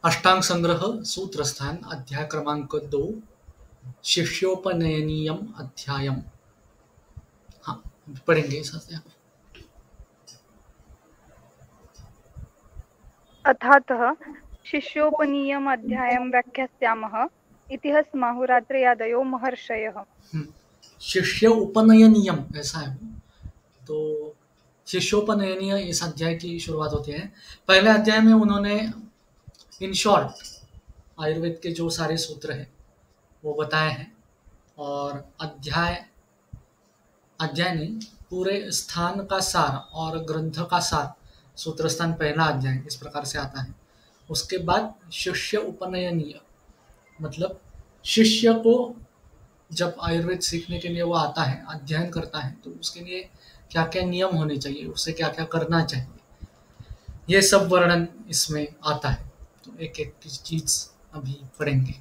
अष्टांग संग्रह सूत्रस्थान अध्याय क्रमांक 2 शिष्योपनयनीयम अध्यायम। हाँ, पढ़ेंगे इस अध्याय को। अथातः शिष्योपनीयमध्यायं व्याख्यास्यामः इति स्माहुरात्रेयादयो महर्षयः। शिष्य उपनयनीयम ऐसा है। तो शिष्योपनयनीय इस अध्याय की शुरुआत होती है। पहले अध्याय में उन्होंने इन शॉर्ट आयुर्वेद के जो सारे सूत्र हैं वो बताए हैं, और अध्याय नहीं, पूरे स्थान का सार और ग्रंथ का सार सूत्र स्थान पहला अध्याय इस प्रकार से आता है। उसके बाद शिष्य उपनयनीय मतलब शिष्य को जब आयुर्वेद सीखने के लिए वो आता है, अध्ययन करता है, तो उसके लिए क्या क्या नियम होने चाहिए, उससे क्या क्या करना चाहिए, ये सब वर्णन इसमें आता है। तो एक एक चीज अभी पढ़ेंगे।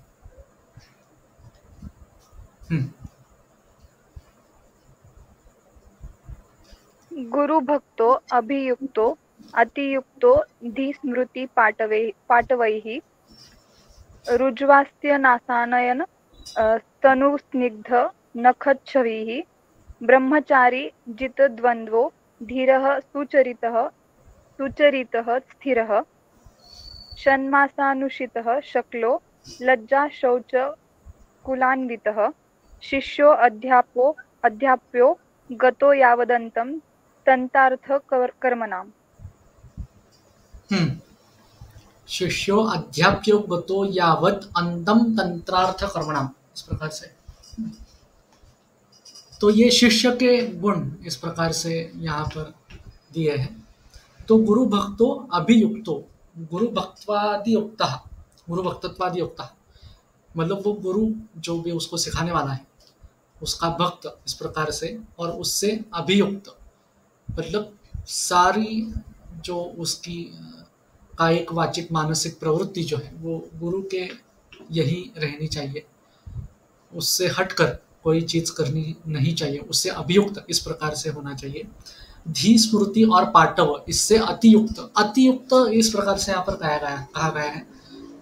गुरुभक्तो अभियुक्तो अतियुक्तो धीस्मृति पाटवैः रुज्वास्यनासानयन तनुस्निग्ध नखच्छविः ब्रह्मचारी जितद्वन्द्वो धीरः सुचरितः स्थिरः षण्मासानुषितः शक्लो लज्जाशौचकुलान्वितः शिष्यो अध्याप्यो गतो यावदन्तं तन्तार्थकर्मणाम्। शिष्यो अध्याप्यो गतो यावत अंतम तंत्रार्थ कर्मणाम, इस प्रकार से। तो ये शिष्य के गुण इस प्रकार से यहाँ पर दिए हैं। तो गुरु भक्तो अभियुक्तो, गुरु भक्तत्वादि युक्ता मतलब वो गुरु जो भी उसको सिखाने वाला है उसका भक्त इस प्रकार से, और उससे अभियुक्त मतलब सारी जो उसकी कायिक वाचिक मानसिक प्रवृत्ति जो है वो गुरु के यही रहनी चाहिए, उससे हटकर कोई चीज करनी नहीं चाहिए, उससे अभियुक्त इस प्रकार से होना चाहिए। धी स्मृति और पाटव इससे अतियुक्त इस प्रकार से यहाँ पर कहा गया है।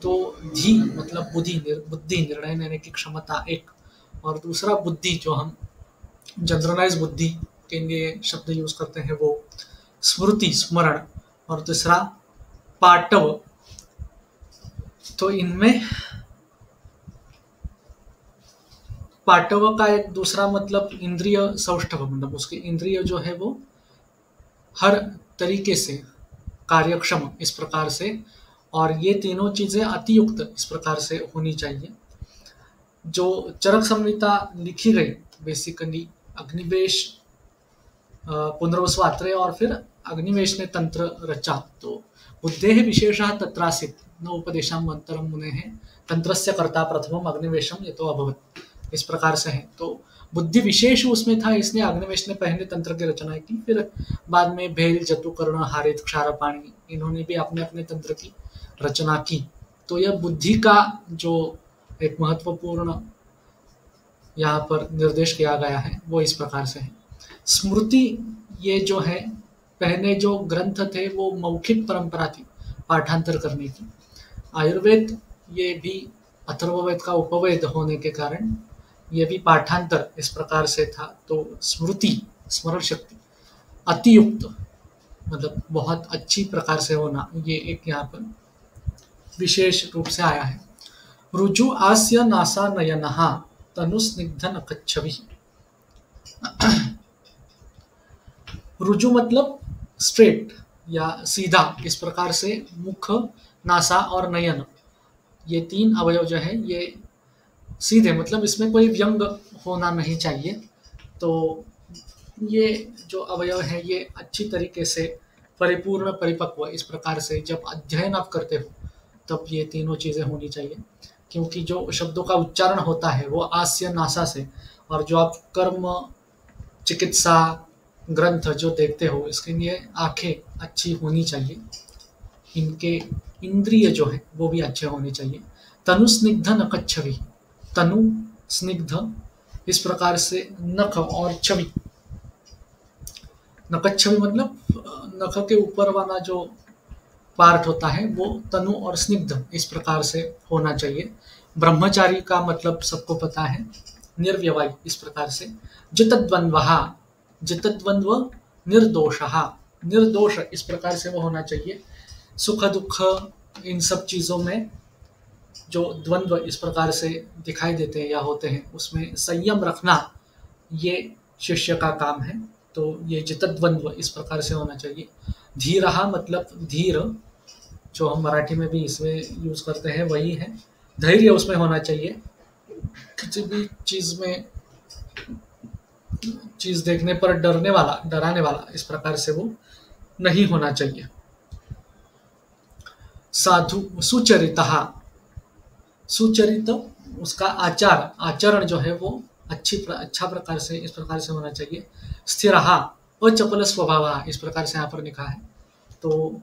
तो धी मतलब बुद्धि निर्णय लेने की क्षमता एक, और दूसरा बुद्धि जो हम जनरलाइज बुद्धि के लिए शब्द यूज करते हैं वो स्मृति स्मरण, और तीसरा पाटव। तो इनमें पाटव का एक दूसरा मतलब इंद्रिय सौष्ठव, मतलब उसके इंद्रिय जो है वो हर तरीके से कार्यक्षम इस प्रकार से, और ये तीनों चीजें अतियुक्त इस प्रकार से होनी चाहिए। जो चरक संहिता लिखी गई बेसिकली अग्निवेश पुनर्वसु और फिर अग्निवेश ने तंत्र रचा। तो बुद्धेः विशेषः तत्रासीत् न उपदेशं मंत्रम मुनेः तंत्रस्य कर्ता प्रथमम अग्निवेशम यतो अभवत्, इस प्रकार से है। तो बुद्धि विशेष उसमें था, इसलिए अग्निवेश ने पहले तंत्र की रचना की, फिर बाद में भेल जतुकर्ण हारित क्षारपाणी इन्होंने भी अपने अपने तंत्र की रचना की। तो यह बुद्धि का जो एक महत्वपूर्ण यहाँ पर निर्देश किया गया है वो इस प्रकार से है। स्मृति ये जो है, पहले जो ग्रंथ थे वो मौखिक परंपरा थी पाठांतर करने की। आयुर्वेद ये भी अथर्ववेद का उपवेद होने के कारण ये भी पाठांतर इस प्रकार से था। तो स्मृति स्मरण शक्ति अतियुक्त मतलब बहुत अच्छी प्रकार से होना, ये एक यहाँ पर विशेष रूप से आया है। रुजु आस्य नासा नयनहा तनुस्निग्ध नखच्छविः। रुजु मतलब स्ट्रेट या सीधा, इस प्रकार से मुख नासा और नयन ये तीन अवयव जो है ये सीधे, मतलब इसमें कोई व्यंग होना नहीं चाहिए। तो ये जो अवयव है ये अच्छी तरीके से परिपूर्ण परिपक्व इस प्रकार से जब अध्ययन आप करते हो तब ये तीनों चीजें होनी चाहिए, क्योंकि जो शब्दों का उच्चारण होता है वो आस्य नासा से, और जो आप कर्म चिकित्सा ग्रंथ जो देखते हो इसके लिए आंखें अच्छी होनी चाहिए, इनके इंद्रिय जो है वो भी अच्छे होने चाहिए। तनु स्निग्ध नखच्छवि, तनु स्निग्ध इस प्रकार से नख और छवि, नखच्छवि मतलब नख के ऊपर वाला जो पार्ट होता है वो तनु और स्निग्ध इस प्रकार से होना चाहिए। ब्रह्मचारी का मतलब सबको पता है, निर्व्यवाई इस प्रकार से। जितद्वंद्वः, जितद्वंद्व निर्दोषः, निर्दोष इस प्रकार से वो होना चाहिए। सुख दुख इन सब चीज़ों में जो द्वंद्व इस प्रकार से दिखाई देते हैं या होते हैं उसमें संयम रखना ये शिष्य का काम है। तो ये जितद्वंद्व इस प्रकार से होना चाहिए। धीरः मतलब धीर, जो हम मराठी में भी इसमें यूज करते हैं वही है। धैर्य उसमें होना चाहिए, किसी भी चीज में चीज देखने पर डरने वाला, डराने वाला इस प्रकार से वो नहीं होना चाहिए। साधु सुचरितः, सुचरित उसका आचार, आचरण जो है वो अच्छा प्रकार से इस प्रकार से होना चाहिए। स्थिरः अचपल स्वभाव इस प्रकार से यहाँ पर लिखा है। तो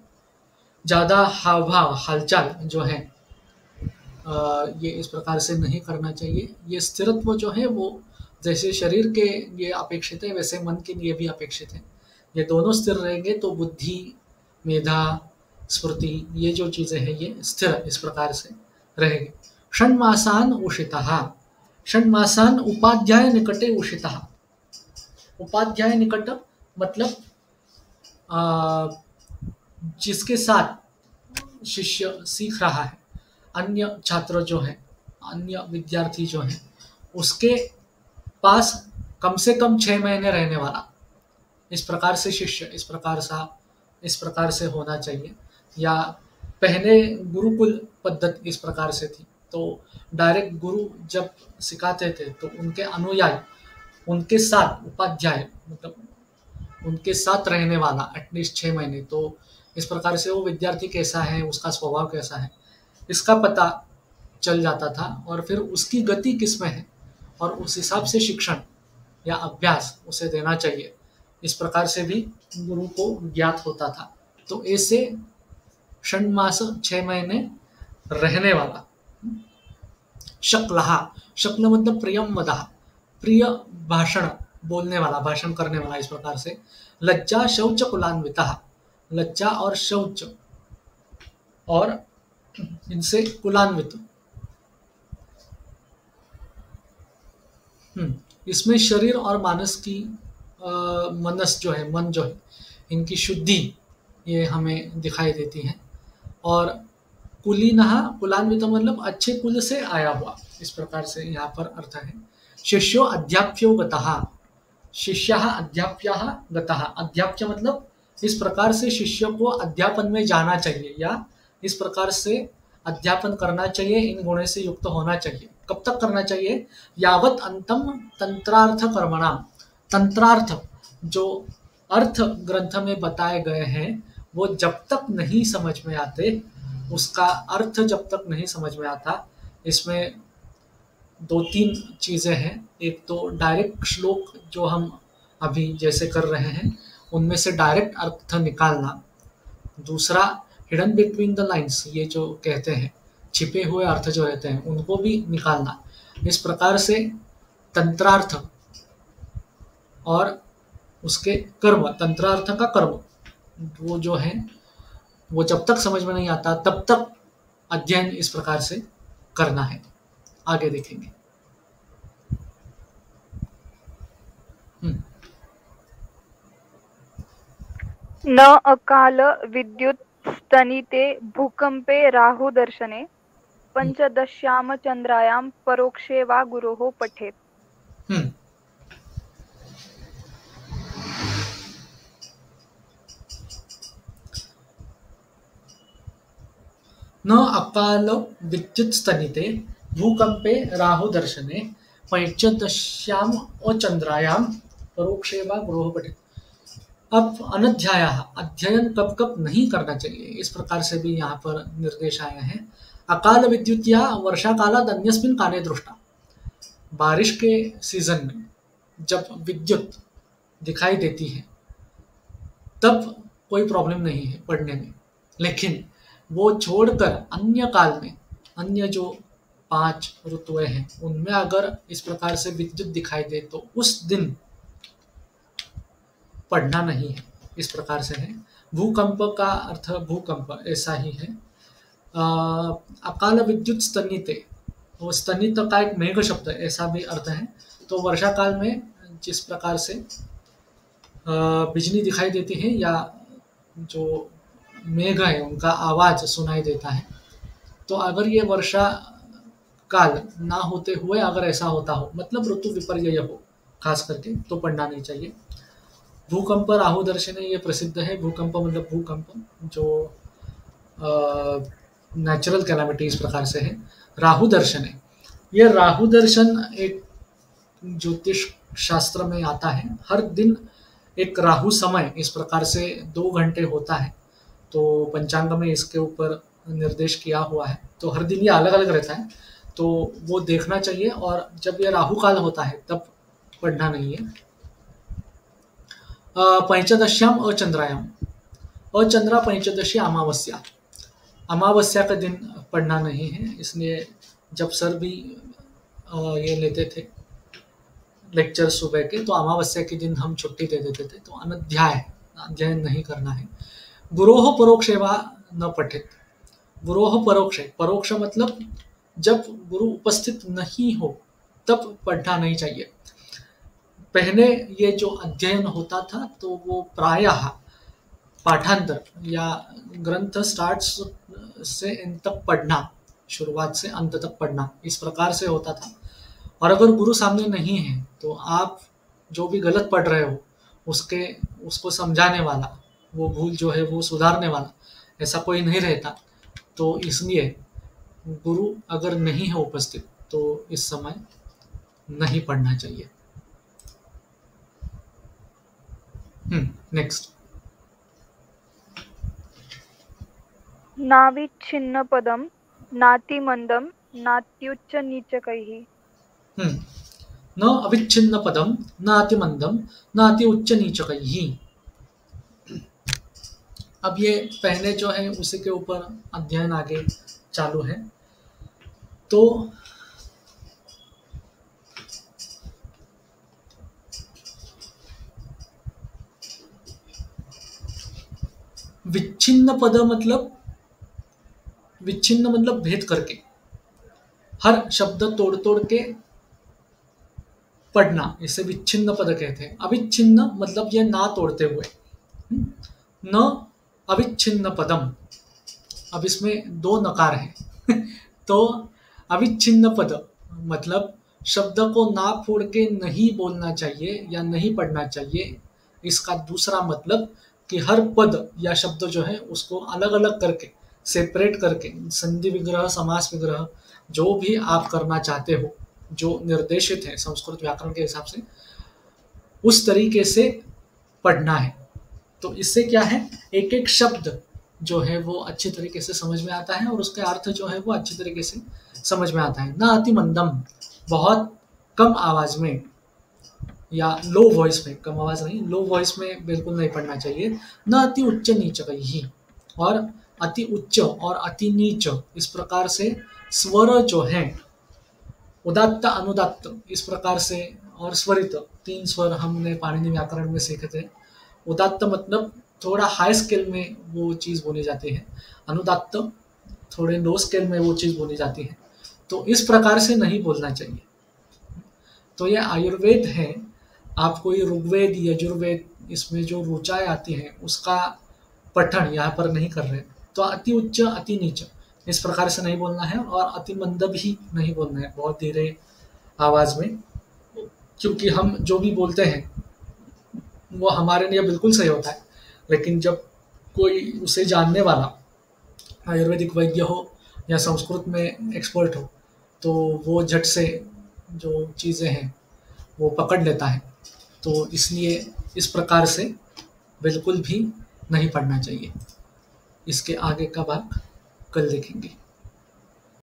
ज़्यादा हाव भाव हालचाल जो है ये इस प्रकार से नहीं करना चाहिए। ये स्थिरत्व जो है वो जैसे शरीर के लिए अपेक्षित है वैसे मन के लिए भी अपेक्षित है। ये दोनों स्थिर रहेंगे तो बुद्धि, मेधा, स्मृति ये जो चीज़ें हैं ये स्थिर इस प्रकार से रहेंगे। षण्मासान् उषितः, षण्मासान् उपाध्याय निकटे उषितः। उपाध्याय निकट मतलब जिसके साथ शिष्य सीख रहा है, अन्य छात्र जो है, अन्य विद्यार्थी जो है, उसके पास कम से कम 6 महीने रहने वाला इस प्रकार से शिष्य इस प्रकार से होना चाहिए। या पहले गुरुकुल पद्धति इस प्रकार से थी, तो डायरेक्ट गुरु जब सिखाते थे तो उनके अनुयायी उनके साथ उपाध्याय मतलब उनके साथ रहने वाला एटलीस्ट 6 महीने, तो इस प्रकार से वो विद्यार्थी कैसा है, उसका स्वभाव कैसा है, इसका पता चल जाता था और फिर उसकी गति किस में है और उस हिसाब से शिक्षण या अभ्यास उसे देना चाहिए। इस प्रकार से भी गुरु को ज्ञात होता था। तो ऐसे षण्मास 6 महीने रहने वाला। शक्लः, शक्ल मतलब प्रियम वदः, प्रिय भाषण बोलने वाला, भाषण करने वाला इस प्रकार से। लज्जा शौच कुलान्वितः, लज्जा और शौच और इनसे कुलान्वित। इसमें शरीर और मानस की मनस जो है, मन जो है, इनकी शुद्धि ये हमें दिखाई देती है। और कुलीनः, कुलान्वित मतलब अच्छे कुल से आया हुआ इस प्रकार से यहाँ पर अर्थ है। शिष्यो अध्याप्यो गतः, शिष्यः अध्याप्यः गतः, अध्याप्य मतलब इस प्रकार से शिष्य को अध्यापन में जाना चाहिए या इस प्रकार से अध्यापन करना चाहिए, इन गुणों से युक्त होना चाहिए। कब तक करना चाहिए? यावत अंतम तंत्रार्थ कर्मणाम, तंत्रार्थ जो अर्थ ग्रंथ में बताए गए हैं वो जब तक नहीं समझ में आते, उसका अर्थ जब तक नहीं समझ में आता। इसमें 2-3 चीज़ें हैं। एक तो डायरेक्ट श्लोक जो हम अभी जैसे कर रहे हैं उनमें से डायरेक्ट अर्थ निकालना। दूसरा हिडन बिटवीन द लाइन्स, ये जो कहते हैं छिपे हुए अर्थ जो रहते हैं उनको भी निकालना। इस प्रकार से तंत्रार्थ और उसके कर्म, तंत्रार्थ का कर्म वो जो है वो जब तक समझ में नहीं आता तब तक अध्ययन इस प्रकार से करना है। आगे देखेंगे। न अकाल विद्युत स्तनिते भूकंपे राहु दर्शने पंचदश्याम चंद्रायां परोक्षे वा गुरोः पठेत्। न अकाल विद्युत स्तनिते भूकंपे राहु दर्शने पंचदश्याम अचंद्रायां परोक्षे वा गुरोः पठेत्। अब अनध्यायः, अध्ययन कब कब नहीं करना चाहिए, इस प्रकार से भी यहाँ पर निर्देश आए हैं। अकाल विद्युत या वर्षा कालाद अन्यस्मिन् काले दृष्टा, बारिश के सीजन में जब विद्युत दिखाई देती है तब कोई प्रॉब्लम नहीं है पढ़ने में, लेकिन वो छोड़कर अन्य काल में, अन्य जो 5 ऋतुएं हैं उनमें अगर इस प्रकार से विद्युत दिखाई दे तो उस दिन पढ़ना नहीं है, इस प्रकार से है। भूकंप का अर्थ भूकंप ऐसा ही है। अकाल विद्युत स्तनिते, वो स्तनित का एक मेघ शब्द है, ऐसा भी अर्थ है। तो वर्षा काल में जिस प्रकार से बिजली दिखाई देती है या जो मेघ है उनका आवाज सुनाई देता है, तो अगर ये वर्षा काल ना होते हुए अगर ऐसा होता हो, मतलब ऋतु विपर्यय हो खास करके, तो पढ़ना नहीं चाहिए। भूकंप राहु दर्शने, ये प्रसिद्ध है। भूकंप मतलब भूकंप जो नेचुरल कैलामिटी इस प्रकार से है। राहु दर्शन है, ये राहु दर्शन एक ज्योतिष शास्त्र में आता है। हर दिन एक राहु समय इस प्रकार से 2 घंटे होता है, तो पंचांग में इसके ऊपर निर्देश किया हुआ है। तो हर दिन ये अलग अलग रहता है, तो वो देखना चाहिए। और जब ये राहु काल होता है तब पढ़ना नहीं है। पंचदश्याम अचंद्रायाम, अचंद्रा पंचदशी अमावस्या, अमावस्या का दिन पढ़ना नहीं है। इसलिए जब सर भी ये लेते थे लेक्चर सुबह के, तो अमावस्या के दिन हम छुट्टी दे देते थे। तो अध्ययन नहीं करना है। गुरोह परोक्षे वा न पठित, गुरोह परोक्ष, परोक्ष मतलब जब गुरु उपस्थित नहीं हो तब पढ़ना नहीं चाहिए। पहले ये जो अध्ययन होता था तो वो प्रायः पाठांतर या ग्रंथ स्टार्ट्स से एंड तक पढ़ना, शुरुआत से अंत तक पढ़ना, इस प्रकार से होता था। और अगर गुरु सामने नहीं है तो आप जो भी गलत पढ़ रहे हो उसको समझाने वाला, वो भूल जो है वो सुधारने वाला, ऐसा कोई नहीं रहता। तो इसलिए गुरु अगर नहीं है उपस्थित तो इस समय नहीं पढ़ना चाहिए। नेक्स्ट। नाविच्छिन्न पदम नातिमंदम नात्युच्च नीचकैः। न अविच्छिन्न पदम न अतिमंदम न अति उच्च नीचकैः। अब ये पहले जो है उसी के ऊपर अध्ययन आगे चालू है। तो विच्छिन्न पद मतलब, विच्छिन्न मतलब भेद करके, हर शब्द तोड़ तोड़ के पढ़ना, इसे विच्छिन्न पद कहते हैं। अविच्छिन्न मतलब ये ना तोड़ते हुए, न अविच्छिन्न पदम। अब इसमें 2 नकार हैं तो अविच्छिन्न पद मतलब शब्द को ना फोड़ के नहीं बोलना चाहिए या नहीं पढ़ना चाहिए। इसका दूसरा मतलब कि हर पद या शब्द जो है उसको अलग अलग करके, सेपरेट करके, संधि विग्रह, समास विग्रह, जो भी आप करना चाहते हो, जो निर्देशित है संस्कृत व्याकरण के हिसाब से, उस तरीके से पढ़ना है। तो इससे क्या है, एक एक शब्द जो है वो अच्छी तरीके से समझ में आता है और उसके अर्थ जो है वो अच्छी तरीके से समझ में आता है। ना अति मंदम, बहुत कम आवाज में या लो वॉइस में, कम आवाज नहीं, लो वॉइस में बिल्कुल नहीं पढ़ना चाहिए। न अति उच्च नीचकैः, और अति उच्च और अति नीच इस प्रकार से स्वर जो है, उदात्त अनुदात्त इस प्रकार से, और स्वरित, 3 स्वर हमने पाणिनि व्याकरण में सीखे थे। उदात्त मतलब थोड़ा हाई स्केल में वो चीज़ बोली जाती है, अनुदात्त थोड़े लो स्केल में वो चीज़ बोली जाती है। तो इस प्रकार से नहीं बोलना चाहिए। तो ये आयुर्वेद है, आप कोई ऋग्वेद यजुर्वेद इसमें जो ऋचाएँ आती हैं उसका पठन यहाँ पर नहीं कर रहे। तो अति उच्च अति नीच इस प्रकार से नहीं बोलना है, और अति मंद भी नहीं बोलना है बहुत धीरे आवाज़ में, क्योंकि हम जो भी बोलते हैं वो हमारे लिए बिल्कुल सही होता है, लेकिन जब कोई उसे जानने वाला आयुर्वेदिक वैद्य हो या संस्कृत में एक्सपर्ट हो तो वो झट से जो चीज़ें हैं वो पकड़ लेता है। तो इसलिए इस प्रकार से बिल्कुल भी नहीं पढ़ना चाहिए। इसके आगे का भाग कल देखेंगे।